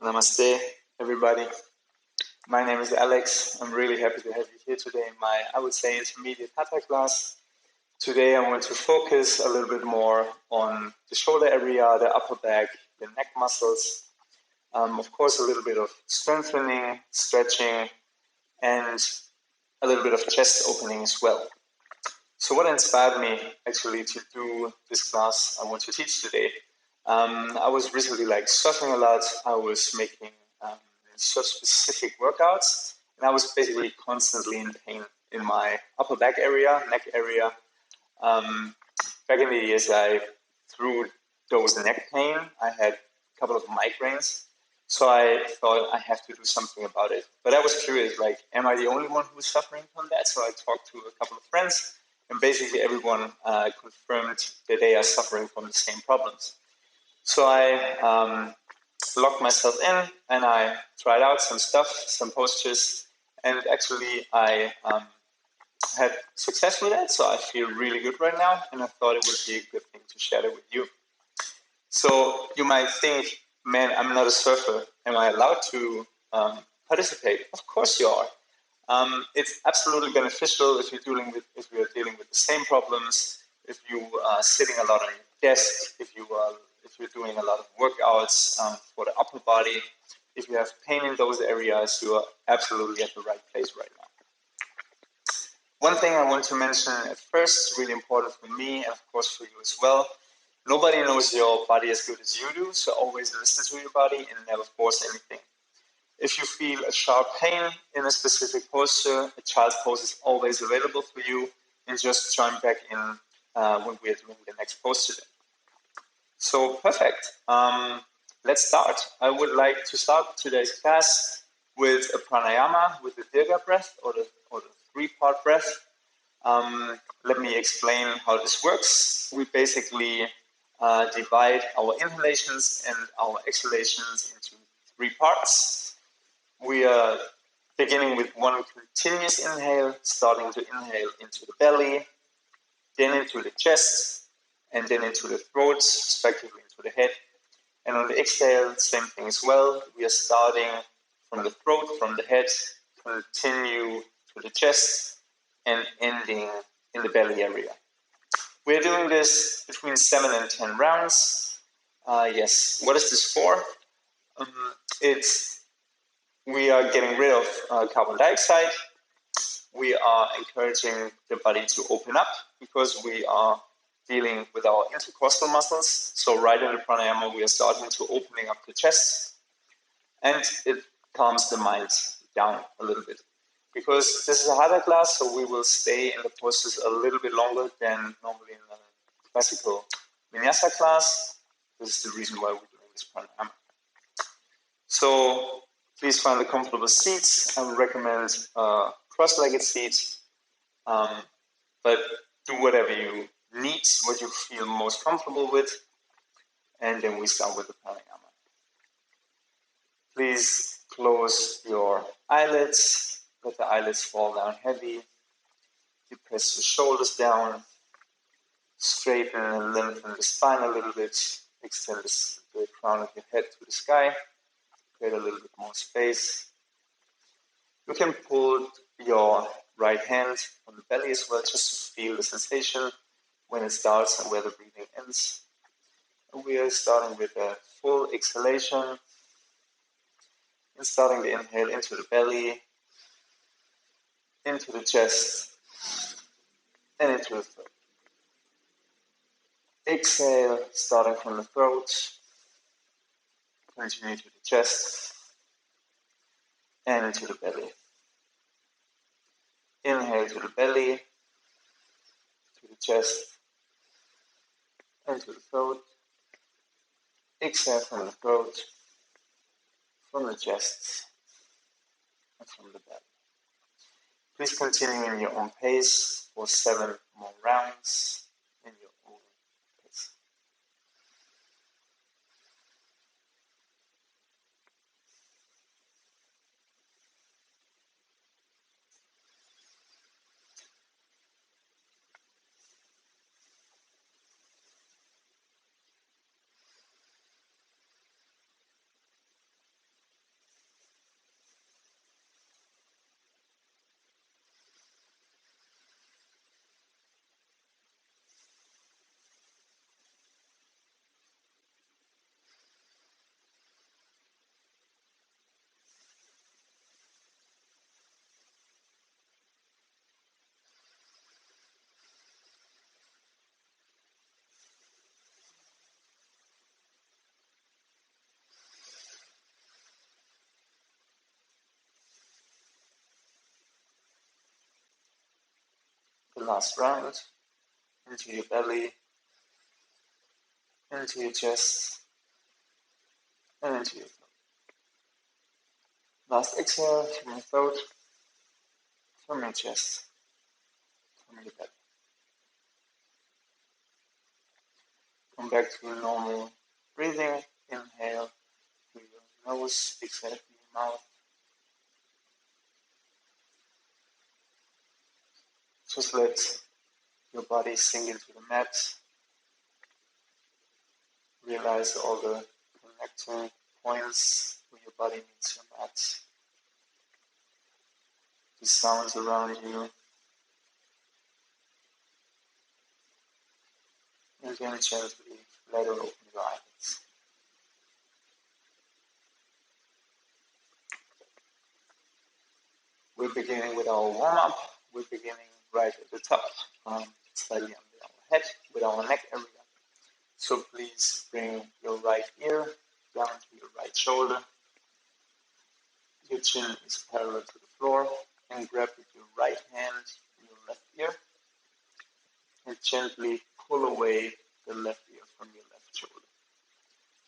Namaste, everybody. My name is Alex. I'm really happy to have you here today in my, I would say, intermediate Hatha class. Today I want to focus a little bit more on the shoulder area, the upper back, the neck muscles. Of course, a little bit of strengthening, stretching, and a little bit of chest opening as well. So what inspired me actually to do this class I want to teach today? I was recently surfing a lot. I was making surf specific workouts, and I was basically constantly in pain in my upper back area, neck area. Back in the years, through those neck pain, I had a couple of migraines. So I thought I have to do something about it. But I was curious, am I the only one who's suffering from that? So I talked to a couple of friends, and basically everyone confirmed that they are suffering from the same problems. So I locked myself in and I tried out some stuff, some postures, and actually I had success with it. So I feel really good right now, and I thought it would be a good thing to share it with you. So you might think, man, I'm not a surfer. Am I allowed to participate? Of course you are. It's absolutely beneficial if we are dealing with the same problems. If you are sitting a lot on your desk, if you're doing a lot of workouts for the upper body, if you have pain in those areas, you are absolutely at the right place right now. One thing I want to mention at first, really important for me and of course for you as well. Nobody knows your body as good as you do, so always listen to your body and never force anything. If you feel a sharp pain in a specific posture, a child's pose is always available for you, and just join back in when we are doing the next posture. So perfect. Let's start. I would like to start today's class with a pranayama, with the dirga breath or the three-part breath. Let me explain how this works. We basically divide our inhalations and our exhalations into three parts. We are beginning with one continuous inhale, starting to inhale into the belly, then into the chest, and then into the throat, respectively into the head. And on the exhale, same thing as well. We are starting from the throat, from the head, continue to the chest, and ending in the belly area. We're doing this between 7 and 10 rounds. Yes, what is this for? We are getting rid of carbon dioxide. We are encouraging the body to open up because we are dealing with our intercostal muscles. So right in the pranayama, we are starting to opening up the chest, and it calms the mind down a little bit. Because this is a Hatha class, so we will stay in the postures a little bit longer than normally in a classical vinyasa class. This is the reason why we're doing this pranayama. So please find a comfortable seats. I would recommend cross-legged seats, but do whatever you need, what you feel most comfortable with, and then we start with the pranayama. Please close your eyelids, let the eyelids fall down heavy. You press your shoulders down, straighten and lengthen the spine a little bit, extend the crown of your head to the sky, create a little bit more space. You can pull your right hand from the belly as well, just to feel the sensation when it starts and where the breathing ends. And we are starting with a full exhalation and starting the inhale into the belly, into the chest, and into the throat. Exhale, starting from the throat, continue to the chest, and into the belly. Inhale to the belly, to the chest, and to the throat. Exhale from the throat, from the chest, and from the belly. Please continue in your own pace for 7 more rounds in your own pace. the last round, into your belly, into your chest, and into your throat. Last exhale from your throat, from your chest, from your belly. Come back to your normal breathing. Inhale through your nose, exhale through your mouth. Just let your body sink into the mat. Realize all the connecting points where your body meets your mat. The sounds around you. And then gently let it open your eyelids. We're beginning with our warm-up. We're beginning right at the top, slightly under our head, with our neck area. So please bring your right ear down to your right shoulder. Your chin is parallel to the floor, and grab with your right hand your left ear and gently pull away the left ear from your left shoulder.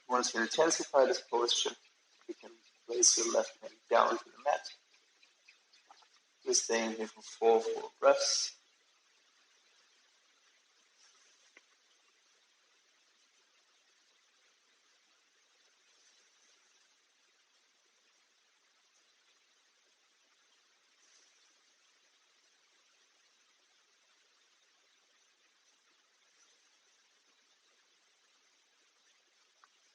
Once you intensify this posture, you can place your left hand down to the mat. We're staying here for 4 full breaths.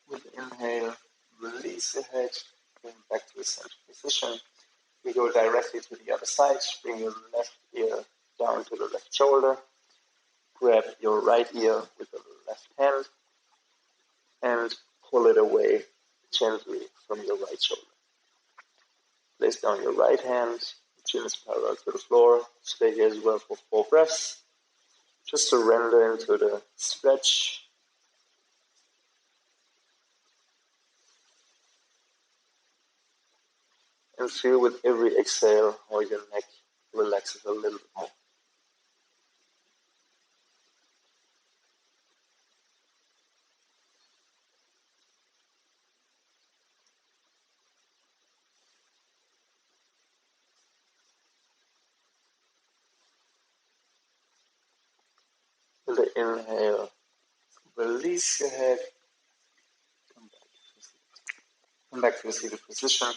With the inhale, release the head, bring back to a central position. We go directly to the other side. Bring your left ear down to the left shoulder. Grab your right ear with the left hand and pull it away gently from your right shoulder. Place down your right hand, chin is parallel to the floor. Stay here as well for 4 breaths. Just surrender into the stretch. And feel with every exhale how your neck relaxes a little bit more. With the inhale, release your head. Come back to a seated position.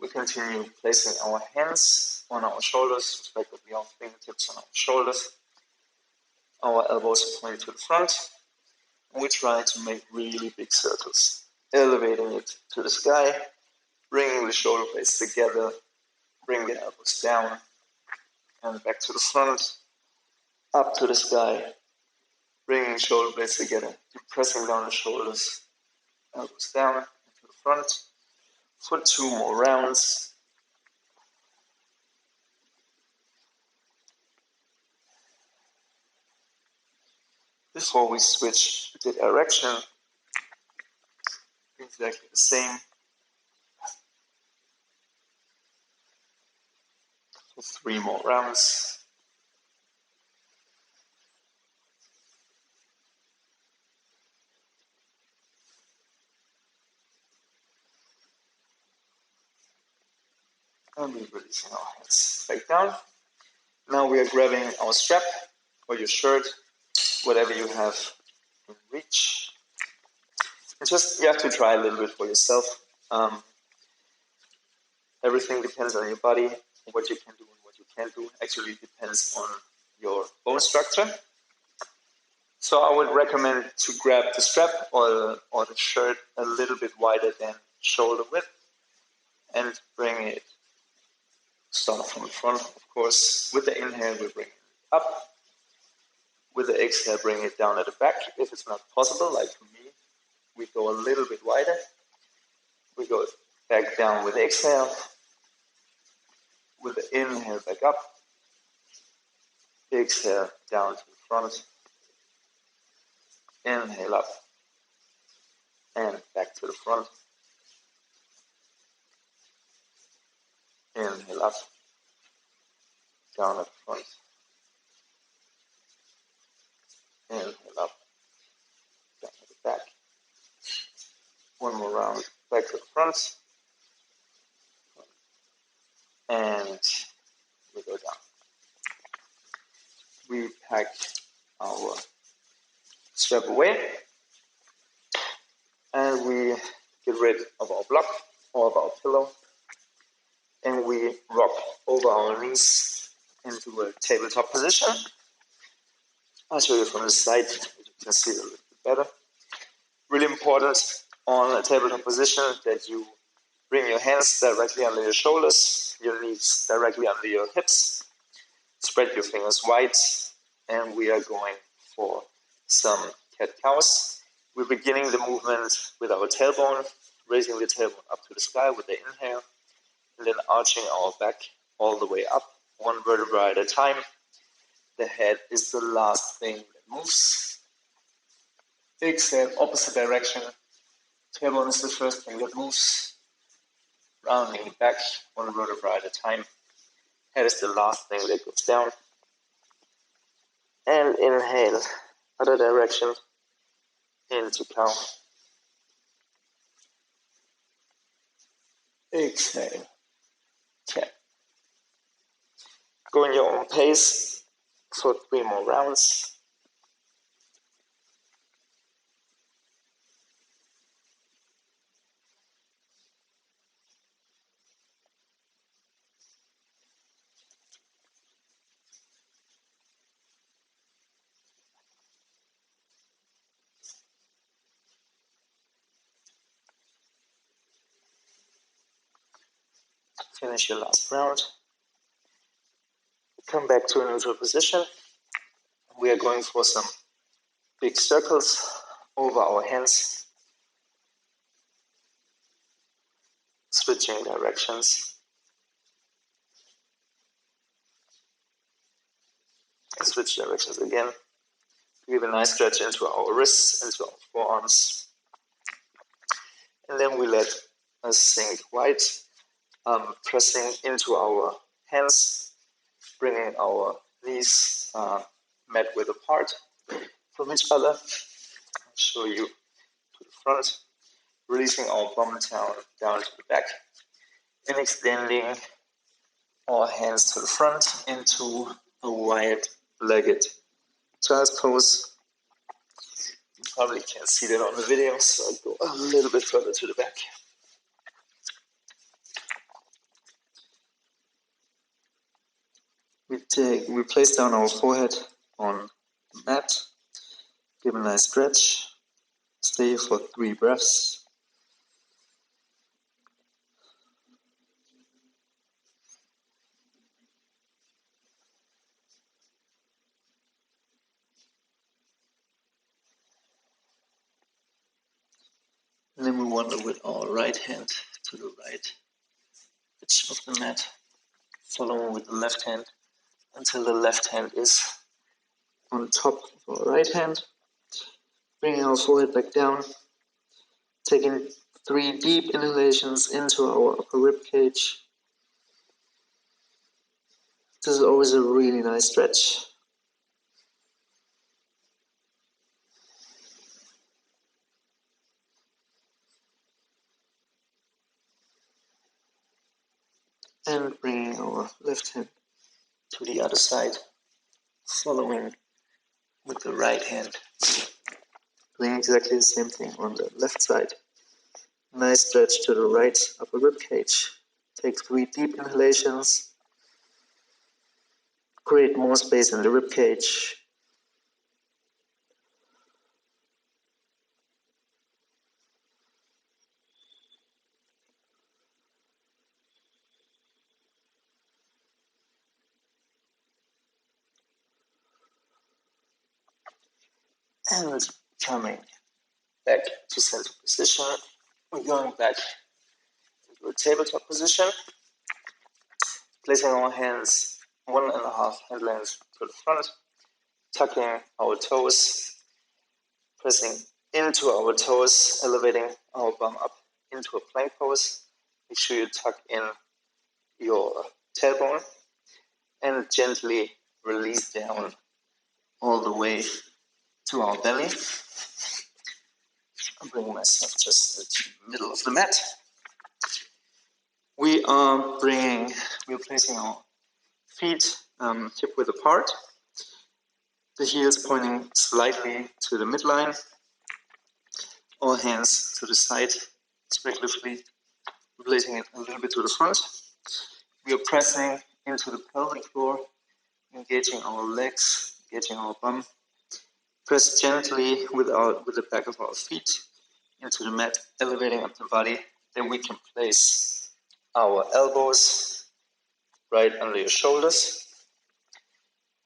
We continue placing our hands on our shoulders, respectively our fingertips on our shoulders. Our elbows point to the front. And we try to make really big circles, elevating it to the sky, bringing the shoulder blades together, bring the elbows down, and back to the front, up to the sky, bringing shoulder blades together, pressing down the shoulders, elbows down, to the front, for 2 more rounds. Before we switch the direction, exactly the same. For 3 more rounds. And we're releasing our hands back down. Now we are grabbing our strap or your shirt, whatever you have in reach. And just you have to try a little bit for yourself. Everything depends on your body, what you can do and what you can't do. Actually, it depends on your bone structure. So I would recommend to grab the strap or the shirt a little bit wider than shoulder width and bring it, start from the front, of course. With the inhale, we bring it up. With the exhale, bring it down at the back. If it's not possible, like for me, we go a little bit wider. We go back down with the exhale. With the inhale, back up. Exhale, down to the front. Inhale up. And back to the front. Inhale up. down at the front. Inhale up, down at the back. One more round, back to the front. And we go down. We pack our strap away. And we get rid of our block or of our pillow. And we rock over our knees into a tabletop position. I'll show you from the side, you can see it a little bit better. Really important on a tabletop position that you bring your hands directly under your shoulders, your knees directly under your hips, spread your fingers wide, and we are going for some cat-cows. We're beginning the movement with our tailbone, raising the tailbone up to the sky with the inhale, and then arching our back all the way up, one vertebra at a time. The head is the last thing that moves. Exhale, opposite direction. Tailbone is the first thing that moves. Rounding back, one vertebra at a time. Head is the last thing that goes down. And inhale, other direction, into cow. Exhale, cat. Go in your own pace for 3 more rounds. Finish your last round. Come back to a neutral position. We are going for some big circles over our hands, switching directions. Switch directions again. Give a nice stretch into our wrists, into our forearms. And then we let us sink wide, pressing into our hands, bringing our knees mat width apart from each other. I'll show you to the front, releasing our bum down to the back, and extending our hands to the front into a wide-legged child's pose. You probably can't see that on the video, so I'll go a little bit further to the back. We place down our forehead on the mat, give a nice stretch, stay here for 3 breaths. And then we wander with our right hand to the right edge of the mat, following with the left hand until the left hand is on top of our right hand. Bringing our forehead back down, taking 3 deep inhalations into our upper rib cage. This is always a really nice stretch. And bringing our left hand to the other side, following with the right hand. Doing exactly the same thing on the left side. Nice stretch to the right upper rib cage. Take 3 deep inhalations. Create more space in the rib cage. And coming back to center position. We're going back into a tabletop position. Placing our hands 1.5 hand lengths to the front. Tucking our toes. Pressing into our toes. Elevating our bum up into a plank pose. Make sure you tuck in your tailbone. and gently release down all the way to our belly. I'm bringing myself just to the middle of the mat. We're placing our feet hip width apart. The heels pointing slightly to the midline. All hands to the side, respectively, placing it a little bit to the front. We are pressing into the pelvic floor, engaging our legs, engaging our bum. Press gently with the back of our feet into the mat, elevating up the body. Then we can place our elbows right under your shoulders.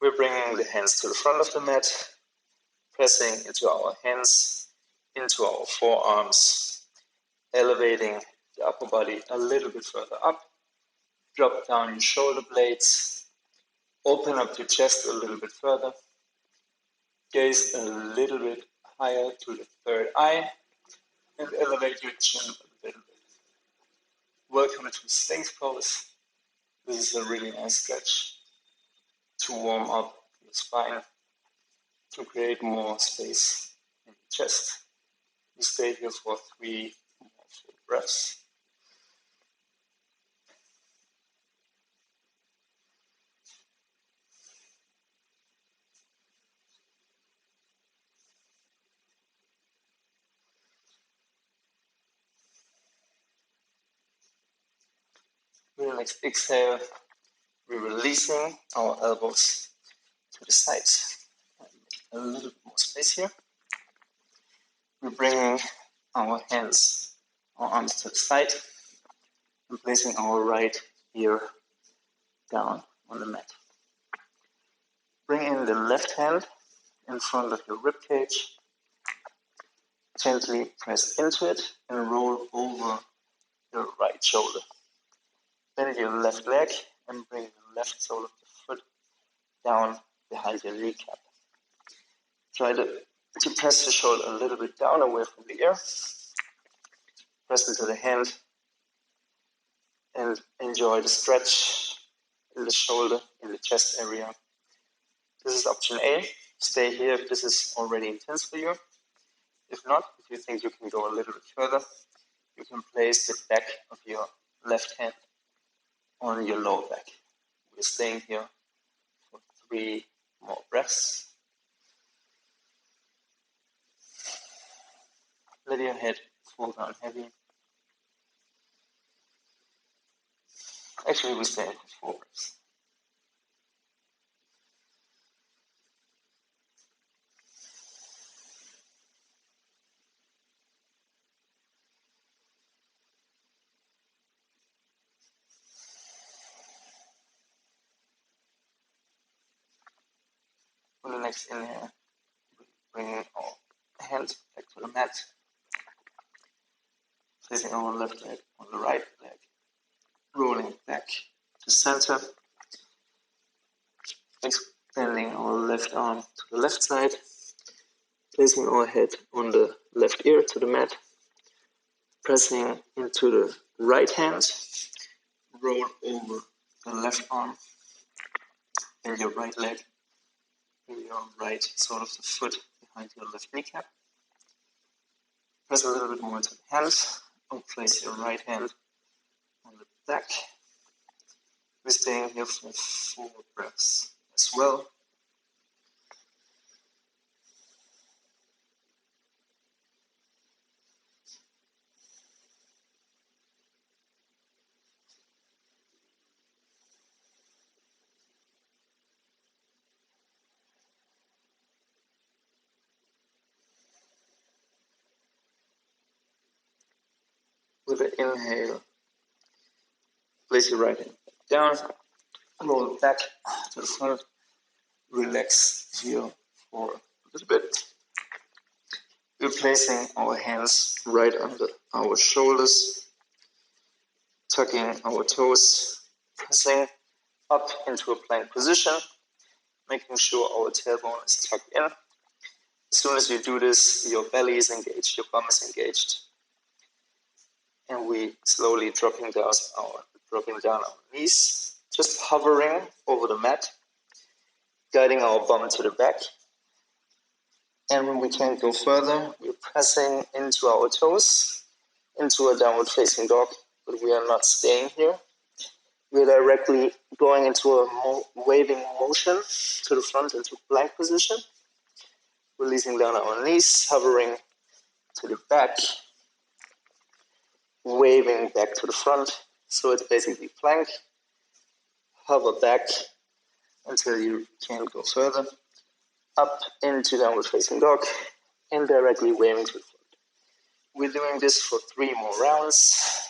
We're bringing the hands to the front of the mat, pressing into our hands, into our forearms, elevating the upper body a little bit further up. Drop down your shoulder blades, open up your chest a little bit further, gaze a little bit higher to the third eye, and elevate your chin a little bit. Welcome to Sphinx pose. This is a really nice stretch to warm up your spine, to create more space in the chest. We stay here for 3 more full breaths. With the next exhale, we're releasing our elbows to the sides. A little bit more space here. We're bringing our hands, our arms to the side, and placing our right ear down on the mat. Bring in the left hand in front of your rib cage. Gently press into it and roll over your right shoulder. Bend your left leg and bring the left sole of the foot down behind your kneecap. Try to press the shoulder a little bit down away from the ear. Press into the hand and enjoy the stretch in the shoulder, in the chest area. This is option A. Stay here if this is already intense for you. If not, if you think you can go a little bit further, you can place the back of your left hand on your lower back. We're staying here for 3 more breaths. Let your head fall down heavy. Actually, we're staying for 4 breaths. On the next inhale, bringing our hands back to the mat, placing our left leg on the right leg, rolling back to center, extending our left arm to the left side, placing our head on the left ear to the mat, pressing into the right hand, roll over the left arm and your right leg, and your right sole of the foot behind your left kneecap. Press a little bit more into the hands, and place your right hand on the back. We're staying here for 4 breaths as well. With the inhale, place your right hand down, roll it back to the front, relax here for a little bit. We're placing our hands right under our shoulders, tucking our toes, pressing up into a plank position, making sure our tailbone is tucked in. As soon as you do this, your belly is engaged, your bum is engaged. And we slowly dropping down our knees, just hovering over the mat, guiding our bum to the back. And when we can't go further, we're pressing into our toes, into a downward facing dog, but we are not staying here. We're directly going into a waving motion to the front into plank position, releasing down our knees, hovering to the back, waving back to the front. So it's basically plank, hover back until you can't go further, up into downward facing dog, and directly waving to the front. We're doing this for 3 more rounds.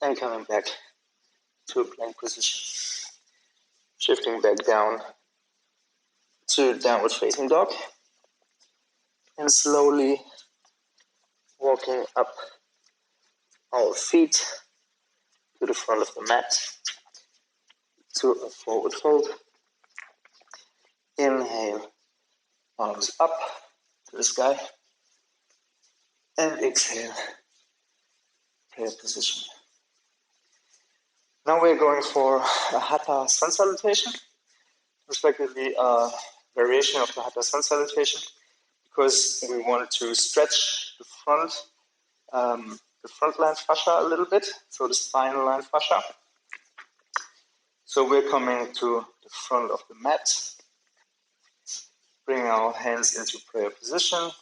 And coming back to a plank position. Shifting back down to downward facing dog. And slowly walking up our feet to the front of the mat to a forward fold. Inhale, arms up to the sky. And exhale, prayer position. Now we're going for a Hatha sun salutation, respectively a variation of the Hatha sun salutation, because we want to stretch the front line fascia a little bit, so the spinal line fascia. So we're coming to the front of the mat, bring our hands into prayer position.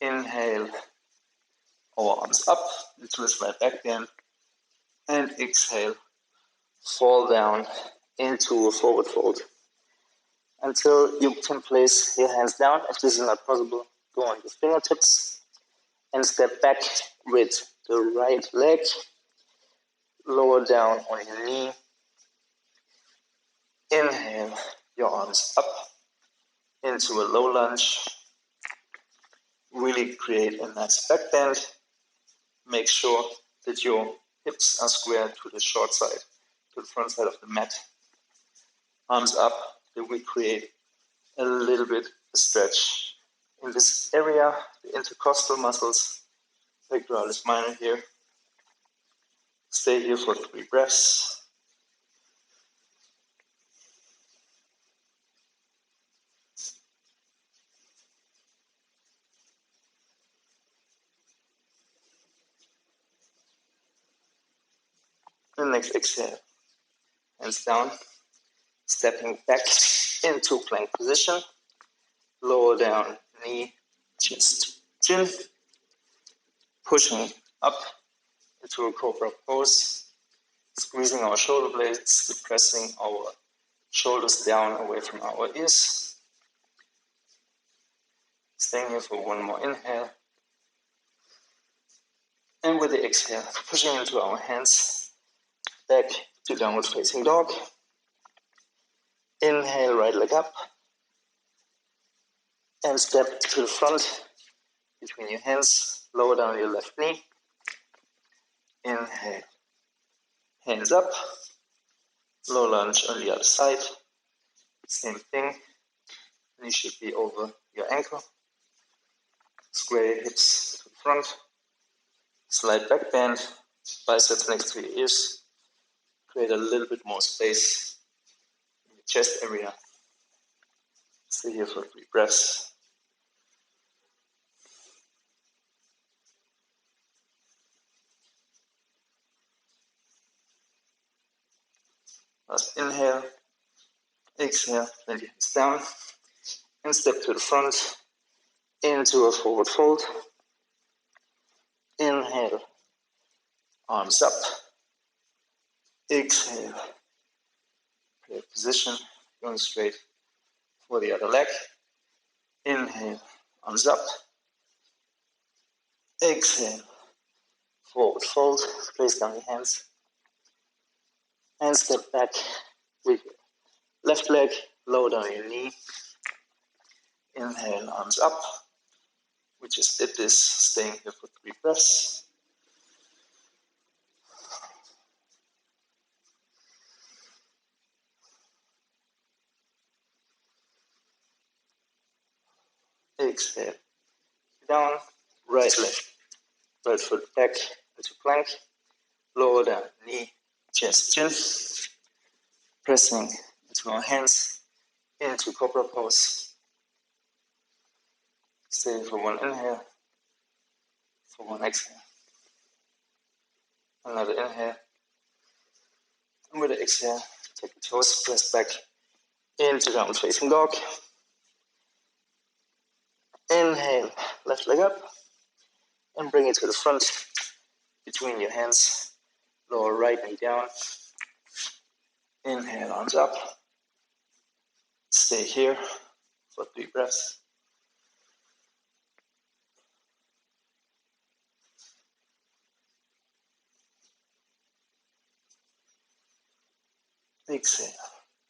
Inhale, our arms up into a slight back bend, and exhale, fall down into a forward fold until you can place your hands down. If this is not possible, go on your fingertips and step back with the right leg, lower down on your knee. Inhale, your arms up into a low lunge. Really create a nice back bend. Make sure that your hips are square to the short side, to the front side of the mat. Arms up, that we create a little bit of stretch in this area, the intercostal muscles, pectoralis minor here. Stay here for 3 breaths. And next exhale, hands down, stepping back into plank position. Lower down, knee, chest, chin. Pushing up into a cobra pose. Squeezing our shoulder blades, depressing our shoulders down away from our ears. Staying here for 1 more inhale. And with the exhale, pushing into our hands, back to downward facing dog. Inhale, right leg up. And step to the front between your hands, lower down your left knee. Inhale, hands up, low lunge on the other side. Same thing, knee should be over your ankle. Square your hips to the front. Slight back bend, biceps next to your ears. Create a little bit more space in the chest area. Stay here for 3 breaths. Last inhale, exhale, plant your hands down, and step to the front into a forward fold. Inhale, arms up. Exhale, prayer position, going straight for the other leg. Inhale, arms up. Exhale, forward fold, place down your hands, and step back with your left leg, lower down your knee. Inhale, arms up. We just did this, staying here for 3 breaths. exhale. Down, right leg, right foot back into plank. Lower down, knee, chest, chin. Pressing into our hands into cobra pose. Stay for one inhale, for one exhale. Another inhale. And with the exhale, take the toes, press back into downward facing dog. Inhale, left leg up, and bring it to the front between your hands. Lower right knee down. Inhale, arms up. Stay here for 3 breaths. Exhale,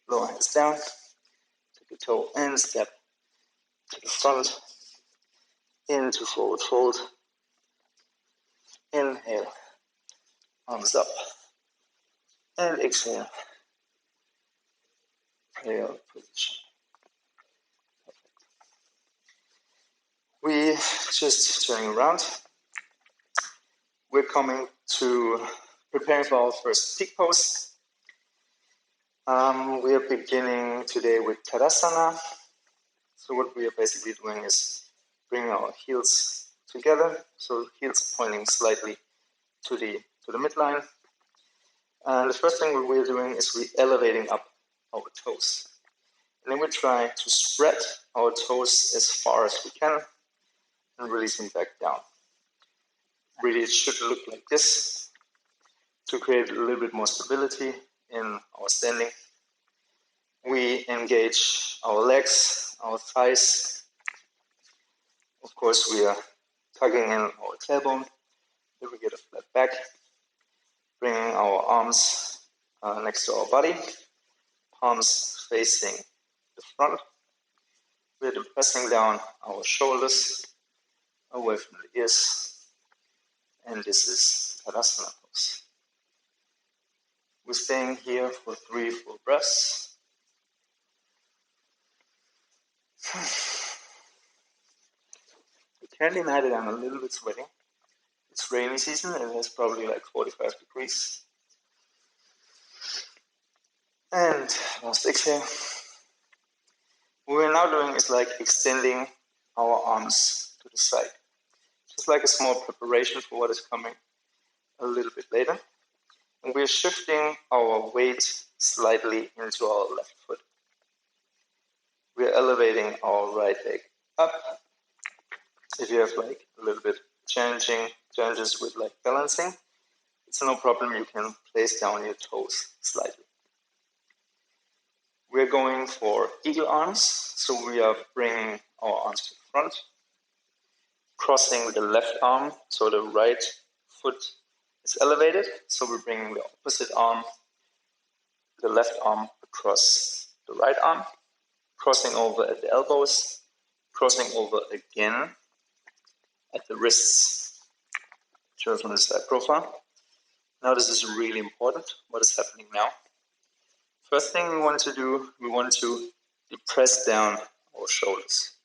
lower hands down. Take a toe and step to the front. Into forward fold. Inhale, arms up. And exhale, prayer position. We just turning around. We're coming to preparing for our first peak pose. We are beginning today with Tadasana. So what we are basically doing is bringing our heels together. So heels pointing slightly to the midline. And the first thing we're doing is we're elevating up our toes. And then we try to spread our toes as far as we can and releasing back down. Really, it should look like this to create a little bit more stability in our standing. We engage our legs, our thighs. Of course, we are tugging in our tailbone. Then we get a flat back, bringing our arms next to our body, palms facing the front. We're pressing down our shoulders away from the ears. And this is Tadasana pose. We're staying here for 3 full breaths. You can imagine I'm a little bit sweating. It's rainy season and it's probably like 45 degrees. And last exhale. What we're now doing is like extending our arms to the side. Just like a small preparation for what is coming a little bit later. And we're shifting our weight slightly into our left foot. We're elevating our right leg up. If you have like a little bit challenges with like balancing, it's no problem. You can place down your toes slightly. We're going for eagle arms. So we are bringing our arms to the front, crossing the left arm. So the right foot is elevated. So we're bringing the opposite arm, the left arm across the right arm, crossing over at the elbows, crossing over again at the wrists. Shows on the side profile. Now this is really important, what is happening now. First thing we want to do, we want to press down our shoulders.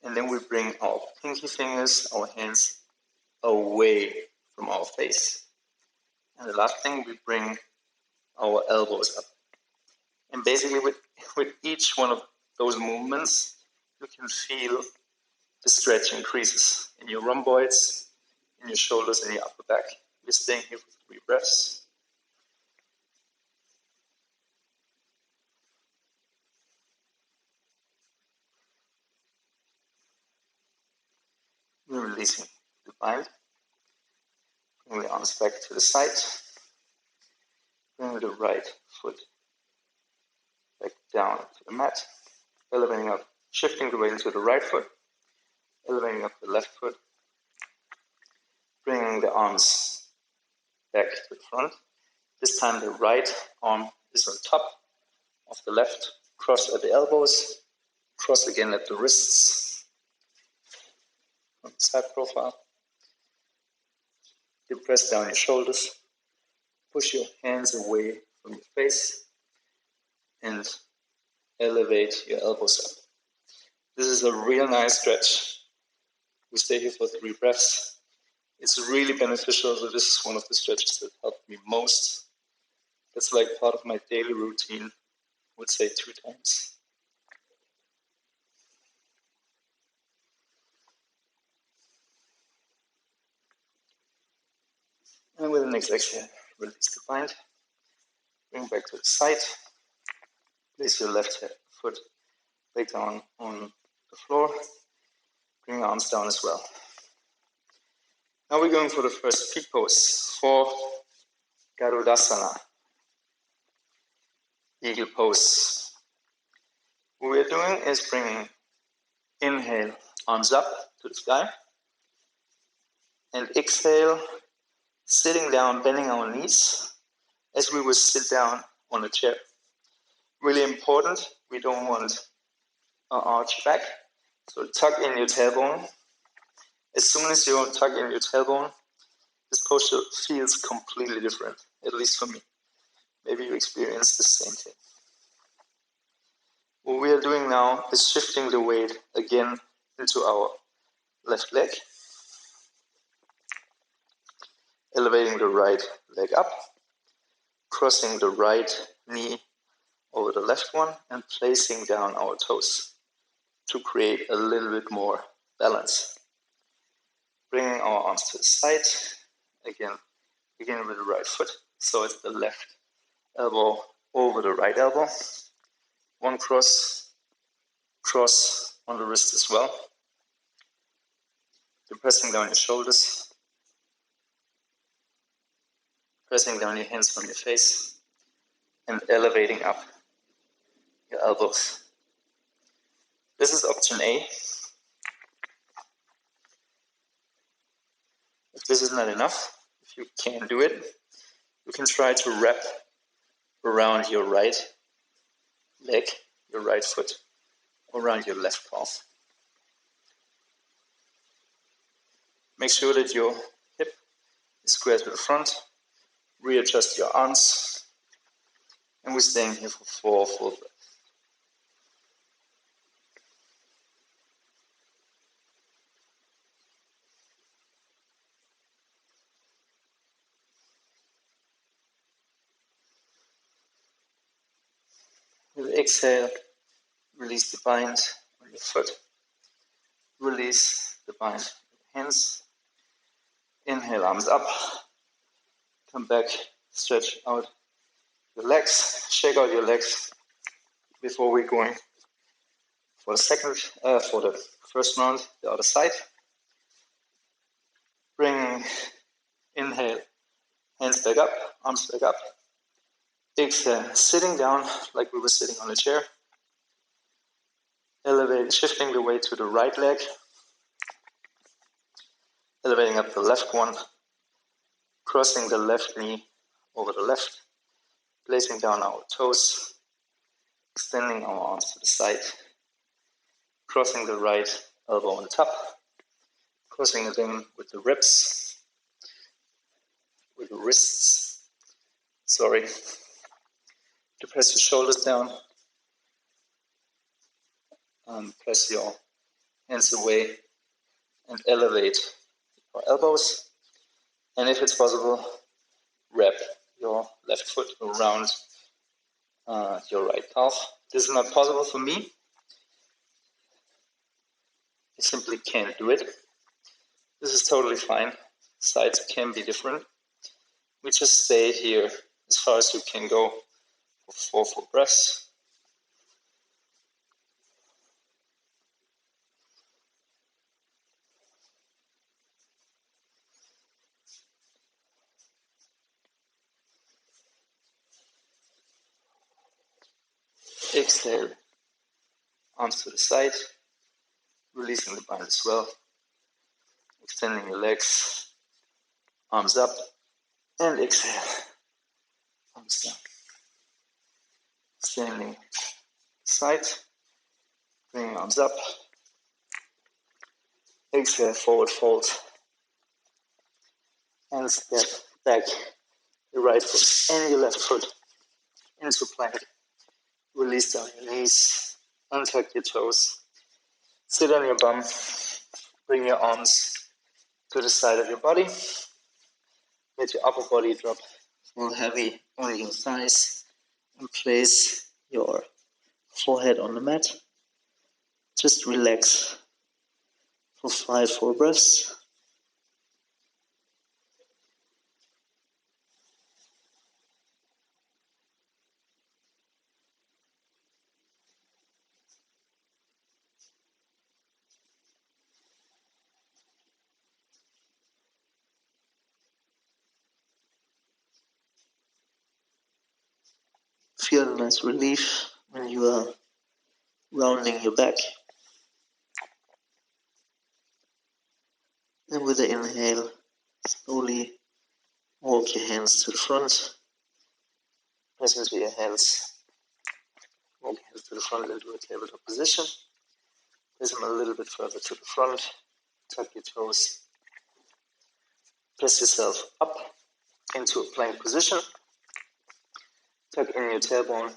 And then we bring our pinky fingers, our hands away from our face. And the last thing, we bring our elbows up. And basically with each one of those movements, you can feel the stretch increases in your rhomboids, in your shoulders, and your upper back. We're staying here for 3 breaths. We're releasing the bind. Bring the arms back to the side. Bring the right foot back down to the mat. Elevating up, shifting the weight into the right foot. Elevating up the left foot. Bringing the arms back to the front. This time the right arm is on top of the left. Cross at the elbows. Cross again at the wrists. On the side profile. You press down your shoulders. Push your hands away from your face. And elevate your elbows up. This is a real nice stretch. We stay here for 3 breaths. It's really beneficial. So this is one of the stretches that helped me most. It's like part of my daily routine. I would say 2 times. And with the next exhale, release the bind. Bring back to the side. Place your left foot back down on the floor. Bring your arms down as well. Now we're going for the first peak pose for Garudasana, eagle pose. What we're doing is bringing, inhale, arms up to the sky. And exhale, sitting down, bending our knees as we would sit down on a chair. Really important, we don't want an arch back. So tuck in your tailbone. As soon as you tuck in your tailbone, this posture feels completely different, at least for me. Maybe you experience the same thing. What we are doing now is shifting the weight again into our left leg, elevating the right leg up, crossing the right knee over the left one, and placing down our toes to create a little bit more balance. Bringing our arms to the side, again, begin with the right foot, so it's the left elbow over the right elbow. One cross on the wrist as well. You're pressing down your shoulders, pressing down your hands from your face, and elevating up your elbows. This is option A. If this is not enough, if you can't do it, you can try to wrap around your right leg, your right foot, around your left calf. Make sure that your hip is square to the front. Readjust your arms. And we're staying here for 4 full breaths. With the exhale, release the bind on your foot. Release the bind with your hands. Inhale, arms up. Come back, stretch out your legs. Shake out your legs before we're going for the first round, the other side. Bring, inhale, hands back up, arms back up. Exhale, sitting down like we were sitting on a chair. Elevate, shifting the weight to the right leg. Elevating up the left one. Crossing the left knee over the left. Placing down our toes. Extending our arms to the side. Crossing the right elbow on top. Crossing it in with the ribs. With the wrists. Sorry. To press your shoulders down. Press your hands away and elevate your elbows. And if it's possible, wrap your left foot around your right calf. This is not possible for me. I simply can't do it. This is totally fine. Sides can be different. We just stay here as far as you can go for 4 full breaths. Exhale, arms to the side, releasing the bind as well. Extending your legs, arms up, and exhale, arms down. Standing side, bringing arms up. Exhale, forward fold, and step back your right foot and your left foot into plank. Release down your knees, untuck your toes, Sit on your bum, bring your arms to the side of your body, let your upper body drop full heavy on your thighs, and place your forehead on the mat. Just relax for 5 full breaths. Feel a nice relief when you are rounding your back. And with the inhale, slowly walk your hands to the front. Press into your hands. Walk your hands to the front into a tabletop position. Press them a little bit further to the front. Tuck your toes. Press yourself up into a plank position. Tuck in your tailbone.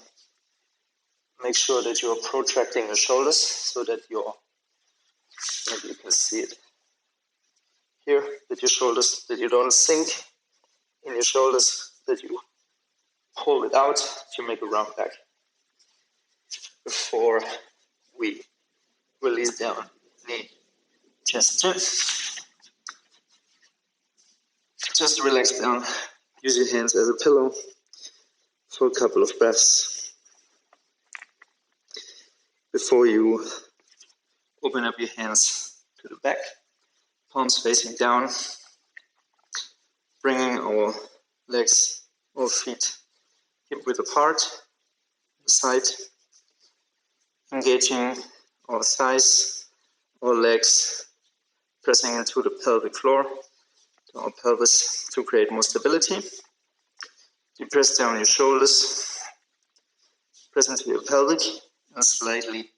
Make sure that you are protracting your shoulders so that maybe you can see it here, that your shoulders, that you don't sink in your shoulders, that you pull it out to make a round back before we release down, knee, chest, chin. Just relax down. Use your hands as a pillow for a couple of breaths before you open up your hands to the back, palms facing down, bringing our legs or feet hip width apart, side, engaging our thighs, our legs, pressing into the pelvic floor, to our pelvis to create more stability. You press down your shoulders, press into your pelvic, and slightly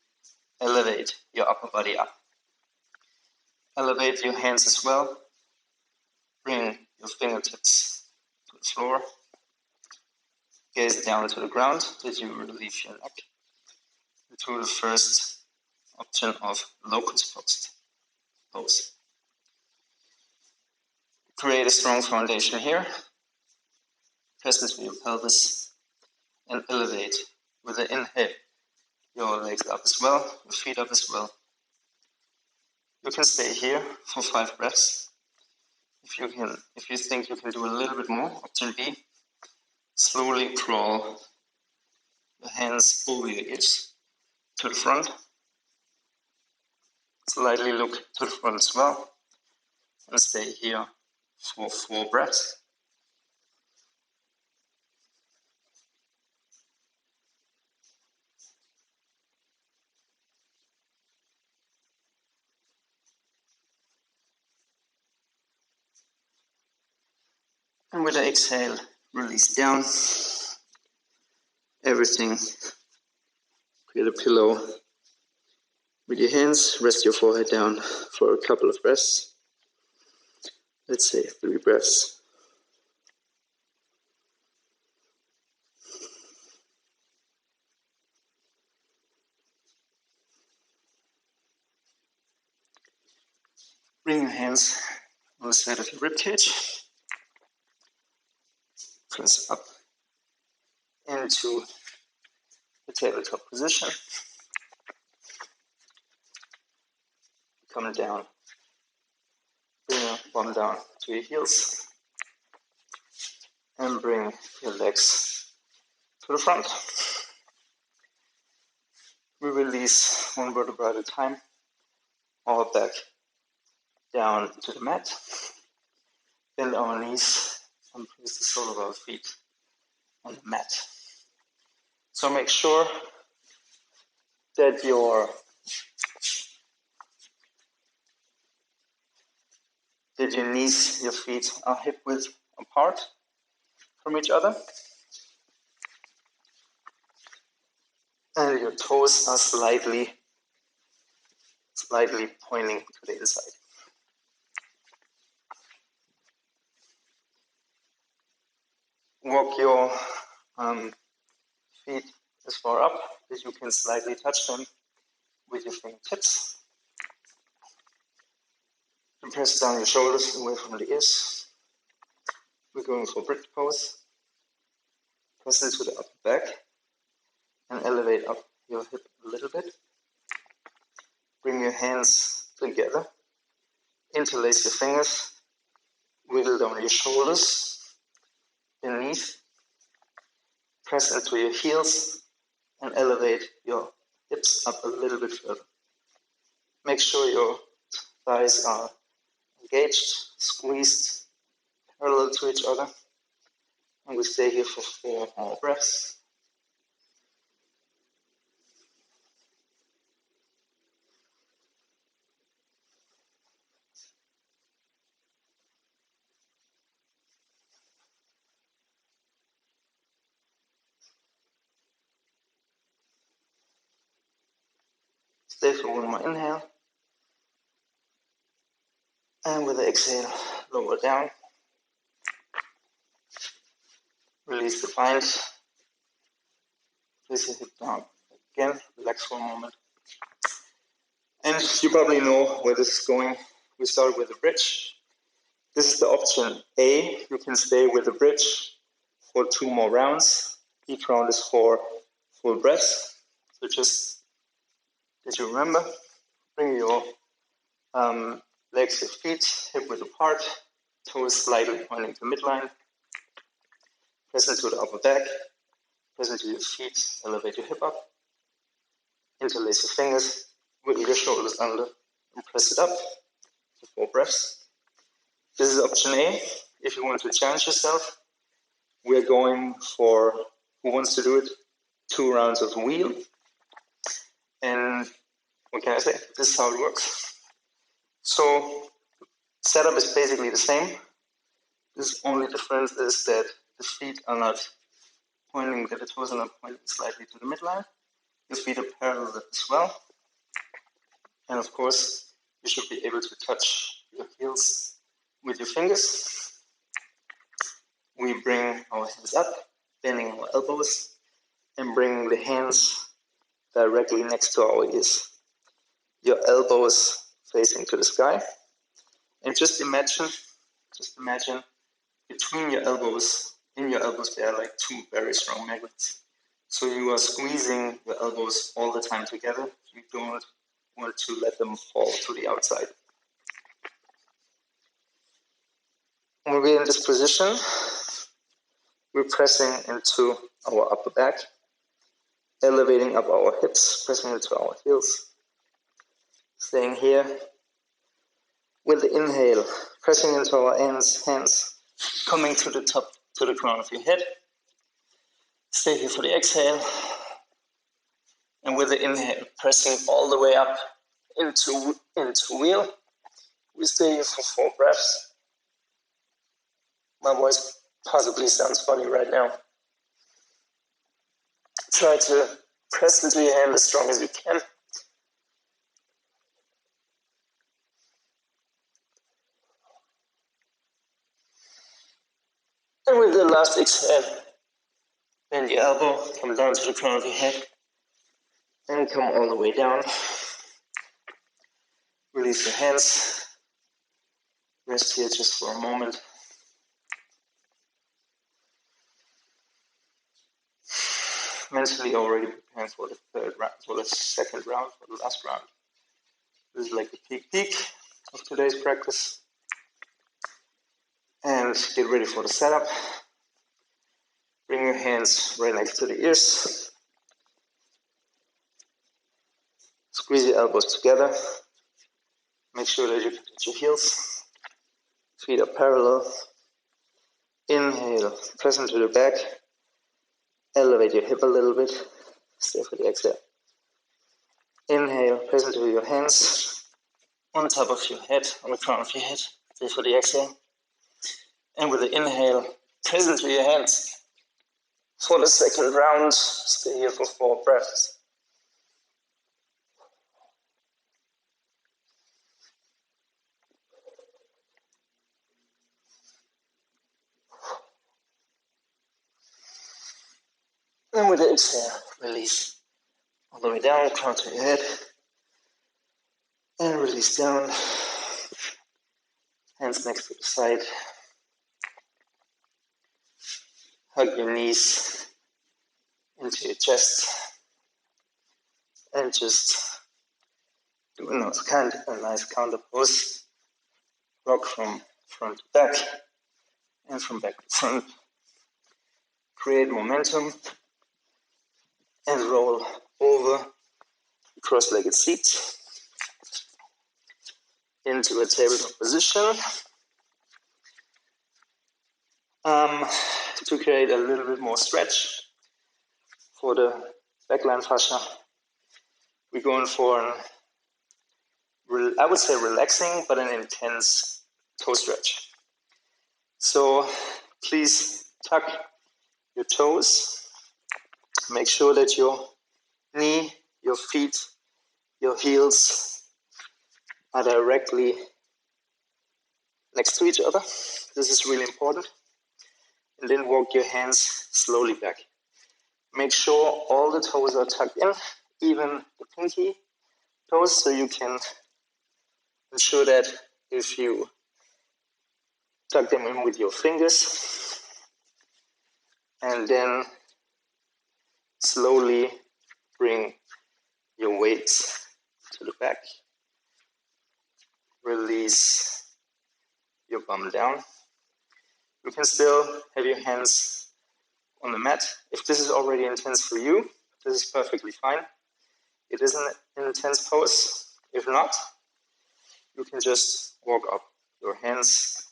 elevate your upper body up. Elevate your hands as well. Bring your fingertips to the floor. Gaze down to the ground as you relieve your neck. To the first option of locust pose. Create a strong foundation here. Press into your pelvis and elevate with the inhale. Your legs up as well, your feet up as well. You can stay here for 5 breaths. If you think you can do a little bit more, option B, slowly crawl your hands over your ears to the front. Slightly look to the front as well. And stay here for 4 breaths. And with the exhale, release down everything. Create a pillow with your hands. Rest your forehead down for a couple of breaths. Let's say 3 breaths. Bring your hands on the side of your ribcage. Press up into the tabletop position. Come down. Bring your bum down to your heels. And bring your legs to the front. We release one vertebra at a time. Our back down to the mat. Bend our knees and place the sole of our feet on the mat. So make sure that your knees, your feet are hip width apart from each other. And your toes are slightly pointing to the inside. Walk your feet as far up as you can slightly touch them with your fingertips. And press down your shoulders away from the ears. We're going for bridge pose. Press into the upper back and elevate up your hip a little bit. Bring your hands together. Interlace your fingers. Wiggle down your shoulders beneath. Press into your heels and elevate your hips up a little bit further. Make sure your thighs are engaged, squeezed, parallel to each other. And we stay here for 4 more breaths. Stay for 1 more inhale. And with the exhale, lower down. Release the bind. Place your hip down. Again, relax for a moment. And you probably know where this is going. We start with a bridge. This is the option A. You can stay with the bridge for 2 more rounds. Each round is 4 full breaths. So just that you remember, bring your legs, your feet, hip width apart, toes slightly pointing to midline. Press into the upper back. Press into your feet. Elevate your hip up. Interlace your fingers. Wiggle your shoulders under and press it up for 4 breaths. This is option A. If you want to challenge yourself, we're going for, who wants to do it, 2 rounds of wheel. And what can I say? This is how it works. So setup is basically the same. The only difference is that the feet are not pointing, that the toes are not pointing slightly to the midline. Your feet are parallel as well. And of course, you should be able to touch your heels with your fingers. We bring our hands up, bending our elbows, and bringing the hands directly next to our ears. Your elbows facing to the sky. And just imagine between your elbows, in your elbows, there are like 2 very strong magnets. So you are squeezing your elbows all the time together. You don't want to let them fall to the outside. When we're in this position, we're pressing into our upper back, elevating up our hips, pressing into our heels. Staying here with the inhale, pressing into our hands, coming to the top, to the crown of your head. Stay here for the exhale. And with the inhale, pressing all the way up into wheel. We stay here for 4 breaths. My voice possibly sounds funny right now. Try to press into your hand as strong as you can. And with the last exhale, bend your elbow, come down to the crown of your head, and come all the way down. Release your hands. Rest here just for a moment. Mentally already preparing for the 3rd round, for the 2nd round, for the last round. This is like the peak of today's practice. And get ready for the setup. Bring your hands right next to the ears. Squeeze your elbows together. Make sure that you can touch your heels. Feet are parallel. Inhale, press into the back. Elevate your hip a little bit. Stay for the exhale. Inhale, press into your hands on top of your head, on the crown of your head. Stay for the exhale. And with the inhale, press into your hands. For the 2nd round, stay here for 4 breaths. And with the exhale, release all the way down, crown to your head. And release down. Hands next to the side. Hug your knees into your chest and just do a nice counter pose. Rock from front to back and from back to front. Create momentum and roll over the cross-legged seat into a tabletop position to create a little bit more stretch for the backline fascia. We're going for I would say relaxing, but an intense toe stretch. So please tuck your toes. Make sure that your knee, your feet, your heels are directly next to each other. This is really important. And then walk your hands slowly back. Make sure all the toes are tucked in, even the pinky toes, so you can ensure that if you tuck them in with your fingers and then slowly bring your weights to the back. Release your bum down. You can still have your hands on the mat. If this is already intense for you, this is perfectly fine. It is an intense pose. If not, you can just walk up your hands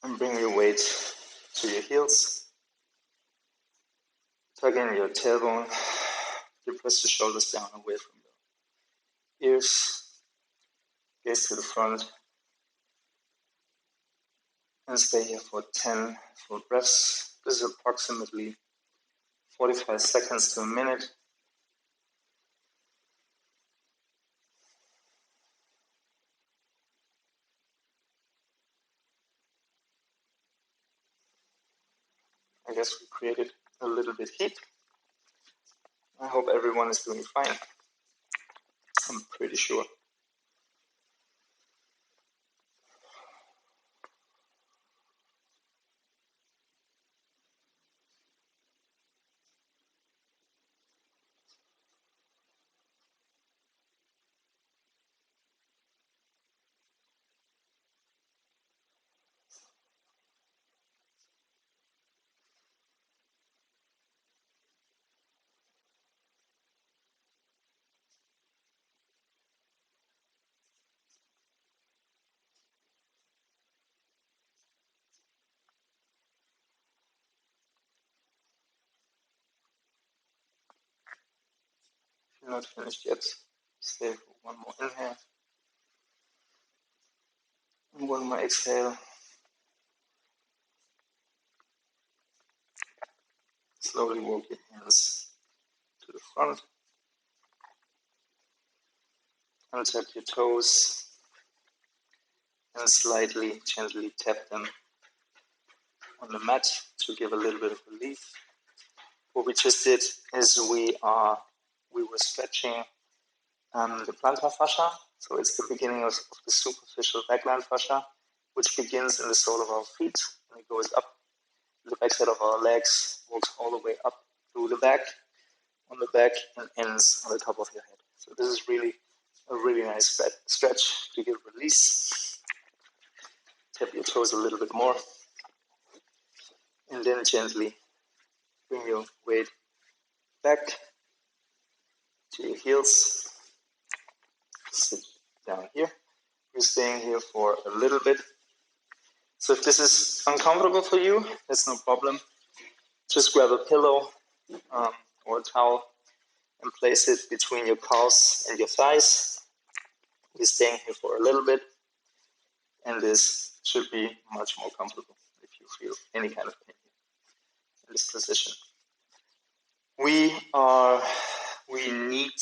and bring your weight to your heels. Tuck in your tailbone. You press the shoulders down away from your ears. Gaze to the front. And stay here for 10 full breaths. This is approximately 45 seconds to a minute. I guess we created a little bit heat. I hope everyone is doing fine. I'm pretty sure. If you're not finished yet, stay for one more inhale and one more exhale. Slowly walk your hands to the front. Untuck your toes and slightly, gently tap them on the mat to give a little bit of relief. What we just did is we were stretching the plantar fascia. So it's the beginning of the superficial backline fascia, which begins in the sole of our feet and it goes up the backside of our legs, walks all the way up through the back, on the back, and ends on the top of your head. So this is really a really nice stretch to give release. Tap your toes a little bit more, and then gently bring your weight back to your heels. Sit down here. We're staying here for a little bit. So if this is uncomfortable for you, that's no problem. Just grab a pillow or a towel and place it between your calves and your thighs. We're staying here for a little bit, and this should be much more comfortable if you feel any kind of pain in this position. We need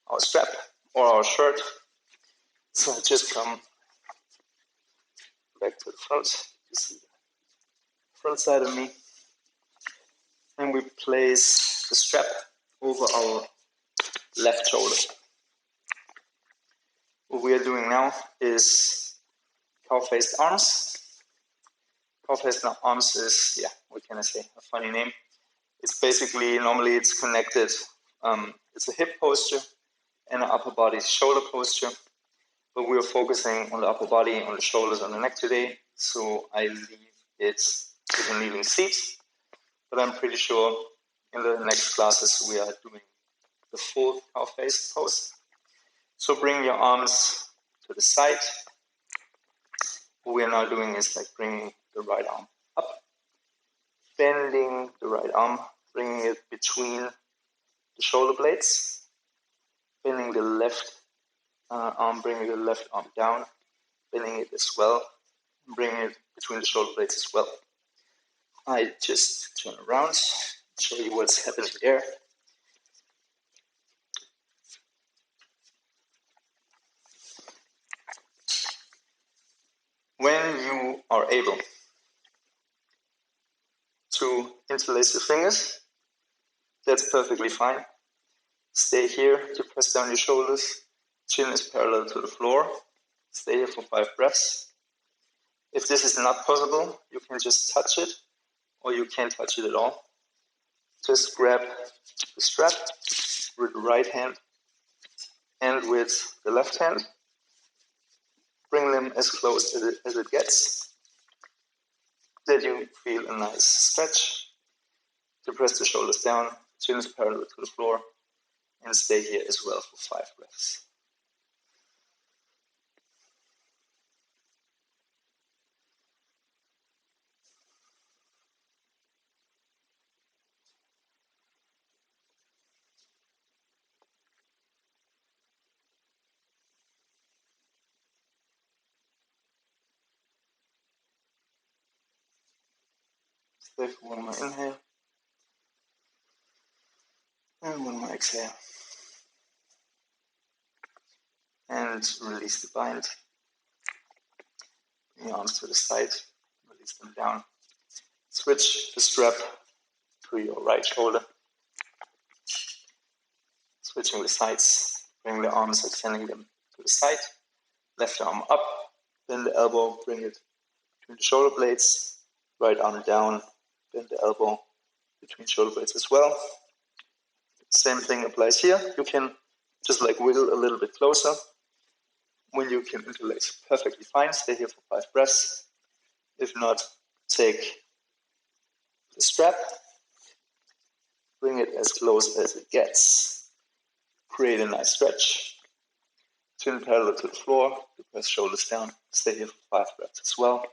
our strap or our shirt. So just come back to the front. You see the front side of me. And we place the strap over our left shoulder. What we are doing now is cow-faced arms. Cow-faced arms is, yeah, what can I say, a funny name. It's basically, normally it's connected, it's a hip posture and an upper body shoulder posture, but we're focusing on the upper body, on the shoulders, on the neck today, so I leave it with a kneeling seat, but I'm pretty sure in the next classes we are doing the full cow-faced pose. So bring your arms to the side. What we are now doing is like bringing the right arm up, bending the right arm, bringing it between the shoulder blades, bending the left arm, bringing the left arm down, bending it as well, bringing it between the shoulder blades as well. I just turn around, show you what's happening there. When you are able to interlace your fingers, that's perfectly fine. Stay here to press down your shoulders. Chin is parallel to the floor. Stay here for 5 breaths. If this is not possible, you can just touch it, or you can't touch it at all. Just grab the strap with the right hand and with the left hand. Bring them as close as it gets. That you feel a nice stretch. To press the shoulders down, chin is parallel to the floor, and stay here as well for 5 breaths. Stay for one more inhale and one more exhale. And release the bind. Bring your arms to the side, release them down. Switch the strap to your right shoulder. Switching the sides, bring the arms, extending them to the side. Left arm up, bend the elbow, bring it between the shoulder blades. Right arm down, bend the elbow between shoulder blades as well. Same thing applies here. You can just like wiggle a little bit closer. When you can interlace, perfectly fine. Stay here for 5 breaths. If not, take the strap, bring it as close as it gets. Create a nice stretch. Chin parallel to the floor, press shoulders down. Stay here for 5 breaths as well.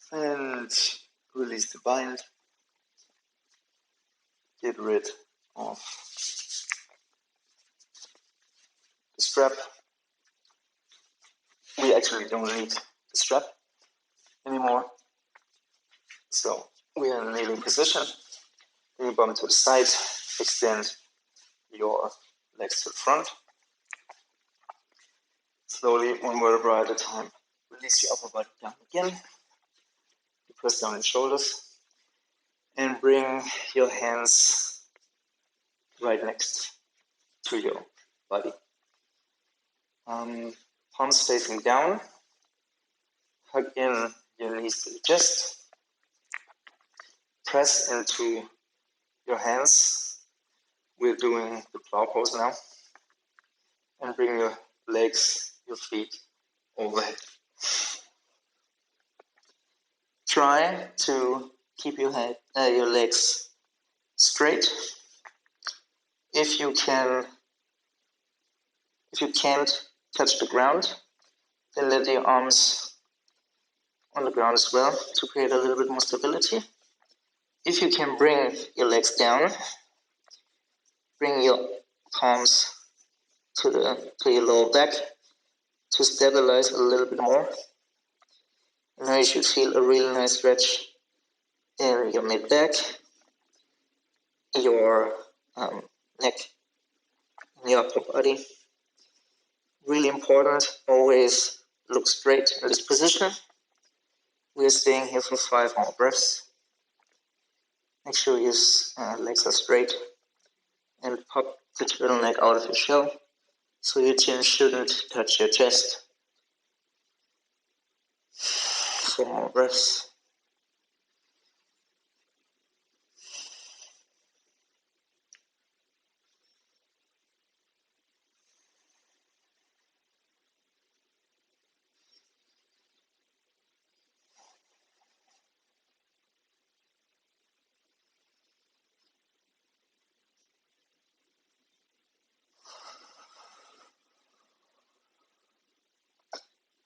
And release the bind. Get rid of the strap. We actually don't need the strap anymore. So we are in a kneeling position. Bring your bum to the side. Extend your legs to the front. Slowly, one vertebra at a time. Release your upper body down again. You press down your shoulders. And bring your hands right next to your body. Palms facing down. Hug in your knees to the chest. Press into your hands. We're doing the plow pose now. And bring your legs, your feet overhead. Try to keep your legs straight. If you can't touch the ground, then let your arms on the ground as well to create a little bit more stability. If you can bring your legs down, bring your palms to your lower back to stabilize a little bit more. Now you should feel a really nice stretch in your mid back, your neck, and your upper body. Really important, always look straight in this position. We're staying here for 5 more breaths. Make sure your legs are straight and pop the turtleneck out of your shell so your chin shouldn't touch your chest. 4 more breaths.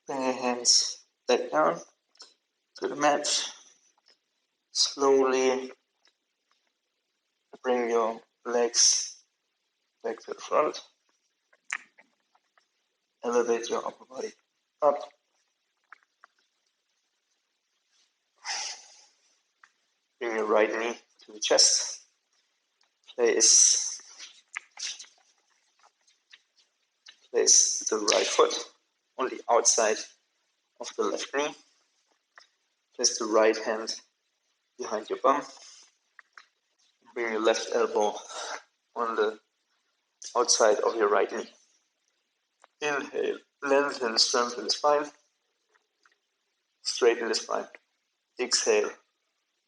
Bring your hands back down to the mat. Slowly bring your legs back to the front. Elevate your upper body up. Bring your right knee to the chest. Place the right foot on the outside of the left knee. Place the right hand behind your bum. Bring your left elbow on the outside of your right knee. Inhale, lengthen, strengthen the spine. Straighten the spine. Exhale,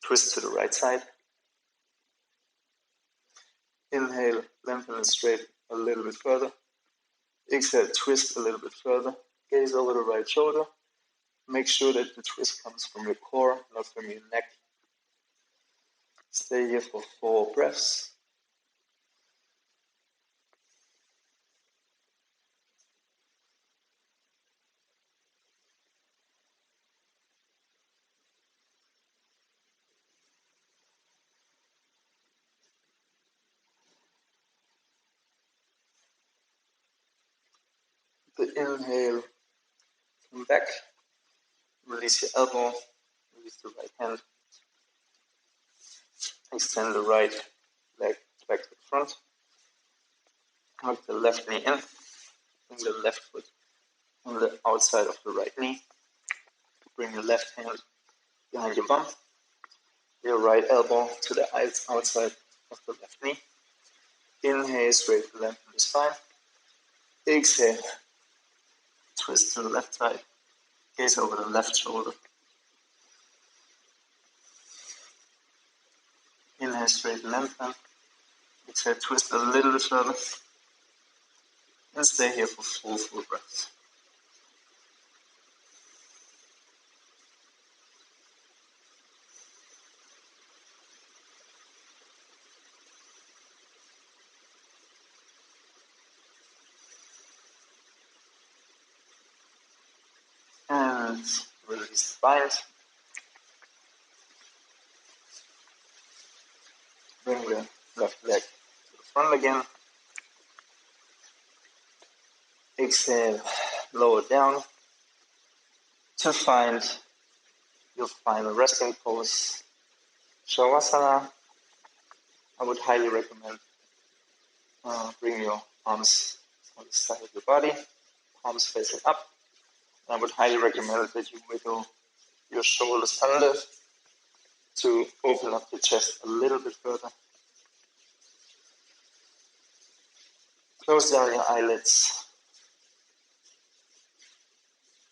twist to the right side. Inhale, lengthen and straighten a little bit further. Exhale, twist a little bit further. Gaze over the right shoulder. Make sure that the twist comes from your core, not from your neck. Stay here for 4 breaths. The inhale, come back. Release your elbow. Release the right hand. Extend the right leg back to the front. Hug the left knee in. Bring the left foot on the outside of the right knee. Bring your left hand behind your bum. Your right elbow to the outside of the left knee. Inhale, straighten, lengthen the spine. Exhale, twist to the left side. Gaze over the left shoulder. Inhale, straighten, lengthen. Exhale, twist a little bit further. And stay here for 4 full breaths. And release the bind. Bring the left leg to the front again. Exhale, lower down to find your final resting pose. Shavasana. I would highly recommend bring your arms on the side of your body, palms facing up. I would highly recommend that you wiggle your shoulders under to open up the chest a little bit further. Close down your eyelids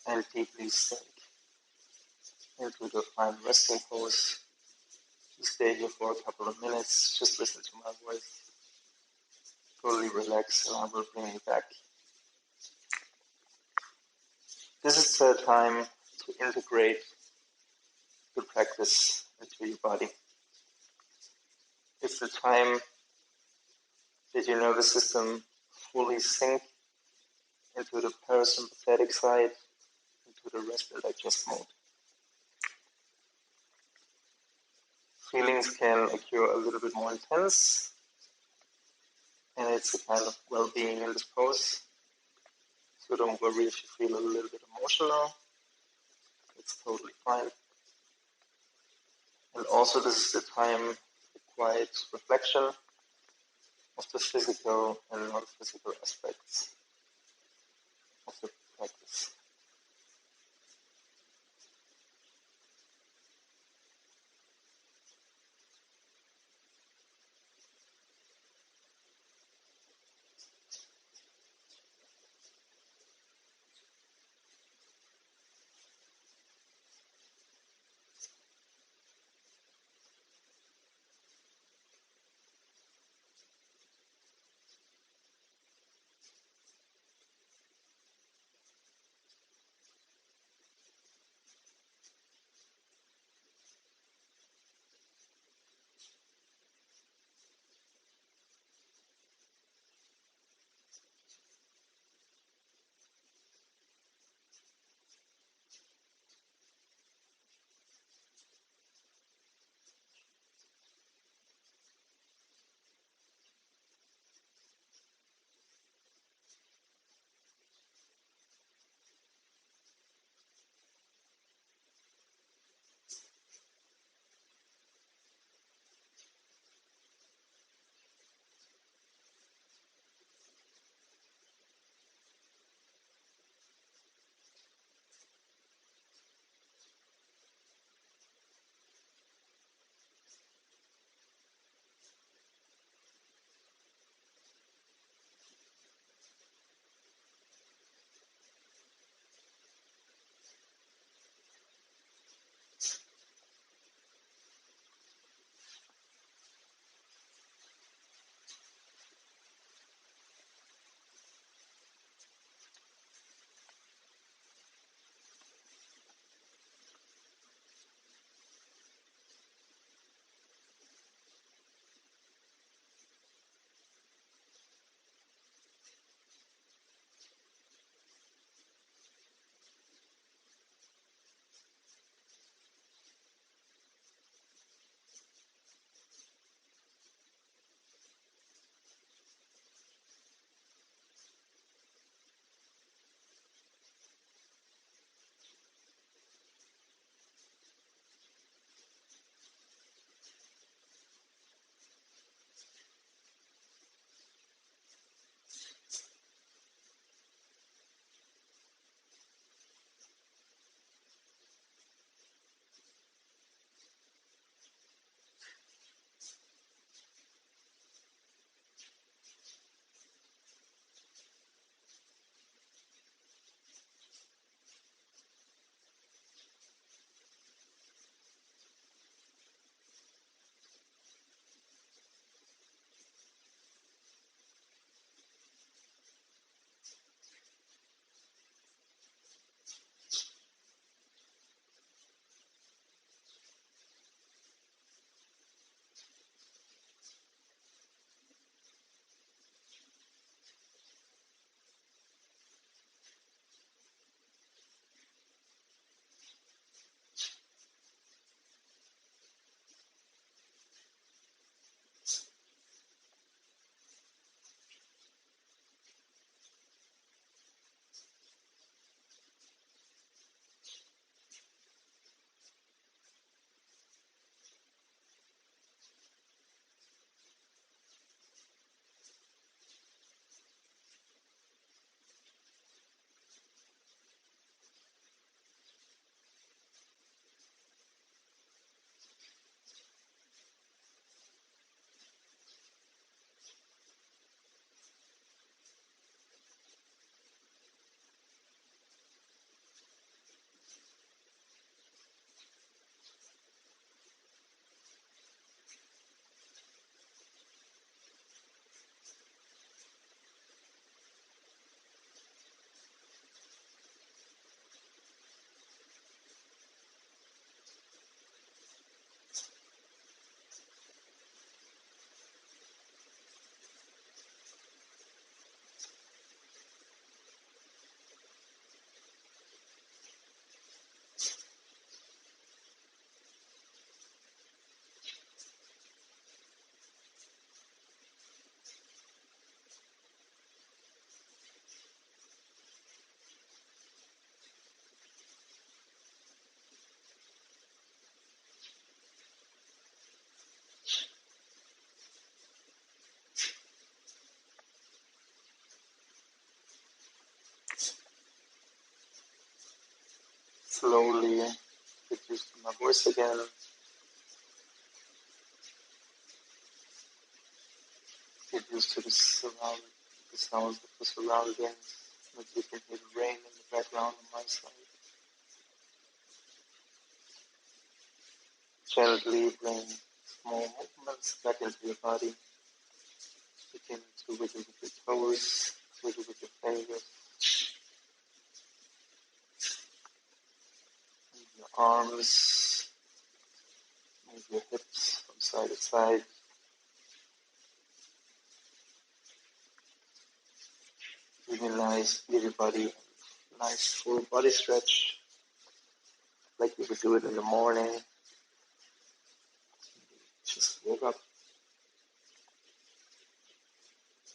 and deeply sink into the final resting pose. You stay here for a couple of minutes, just listen to my voice, totally relax, and I will bring you back. This is the time to integrate the practice into your body. It's the time that your nervous system fully sink into the parasympathetic side, into the rest and digest mode. Feelings can occur a little bit more intense, and it's a kind of well-being in this pose. So don't worry if you feel a little bit emotional. It's totally fine. And also this is the time for quiet reflection of the physical and non-physical aspects of the practice. my voice again. Get used to the sounds of the surroundings. Maybe you can hear the rain in the background on my side. Gently bring small movements back into your body. Begin to wiggle with your toes, wiggle with your fingers, move your arms, move your hips from side to side. Give your body a nice full body stretch, like you would do it in the morning. Just woke up.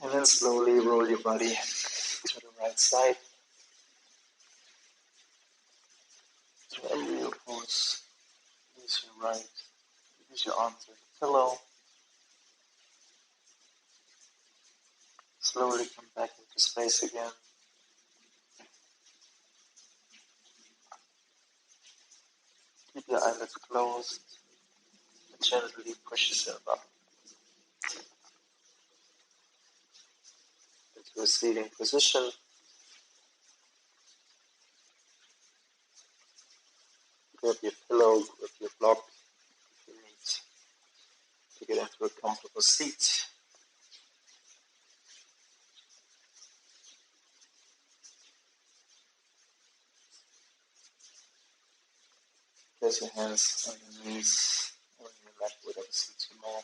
And then slowly roll your body to the right side. To embryo pose. Use your right. Use your arms as a pillow. Slowly come back into space again. Keep your eyelids closed. And gently push yourself up into a seating position. Grab your pillow, grab your block if you need to get into a comfortable seat. Place your hands on your knees or on your lap, whatever suits you more.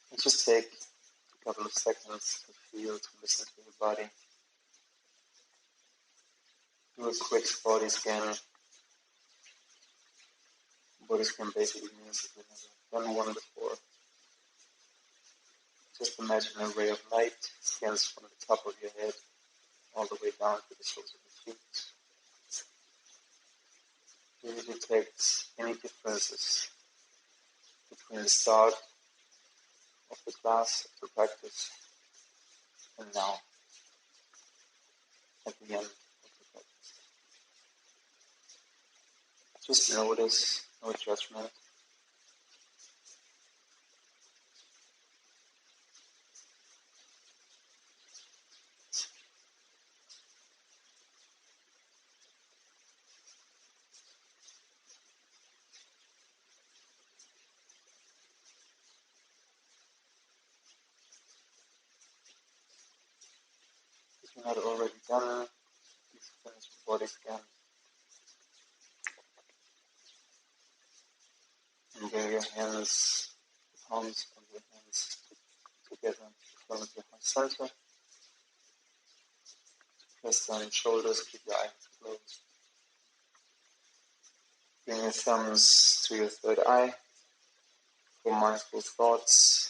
And just take a couple of seconds to feel, to listen to your body. Do a quick body scan. Body scan basically means if you've never done one before, just imagine a ray of light scans from the top of your head all the way down to the soles of your feet. You detect any differences between the start of the class, of the practice, and now, at the end of the practice. Just notice, no judgment. If you're not already done, please finish the body scan. And bring your hands, the palms of your hands together in front of your heart center. Press down your shoulders, keep your eyes closed. Bring your thumbs to your third eye for mindful thoughts.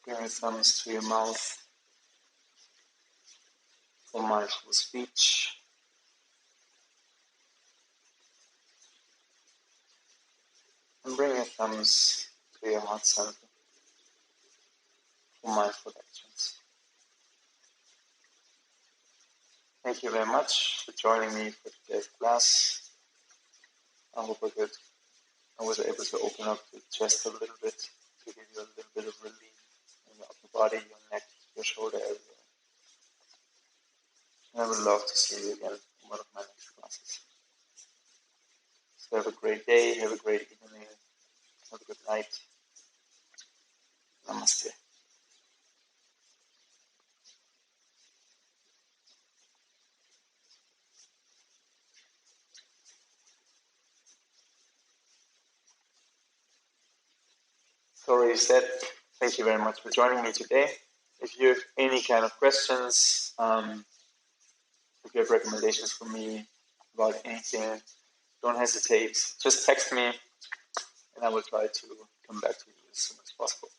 Bring your thumbs to your mouth for mindful speech. And bring your thumbs to your heart center for mindful actions. Thank you very much for joining me for today's class. I hope I was able to open up the chest a little bit to give you a little bit of relief in your upper body, your neck, your shoulder area. And I would love to see you again in one of my next classes. So have a great day, have a great evening, have a good night. Namaste. Sorry, said. Thank you very much for joining me today. If you have any kind of questions, if you have recommendations for me about anything, don't hesitate. Just text me and I will try to come back to you as soon as possible.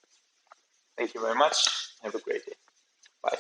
Thank you very much. Have a great day. Bye.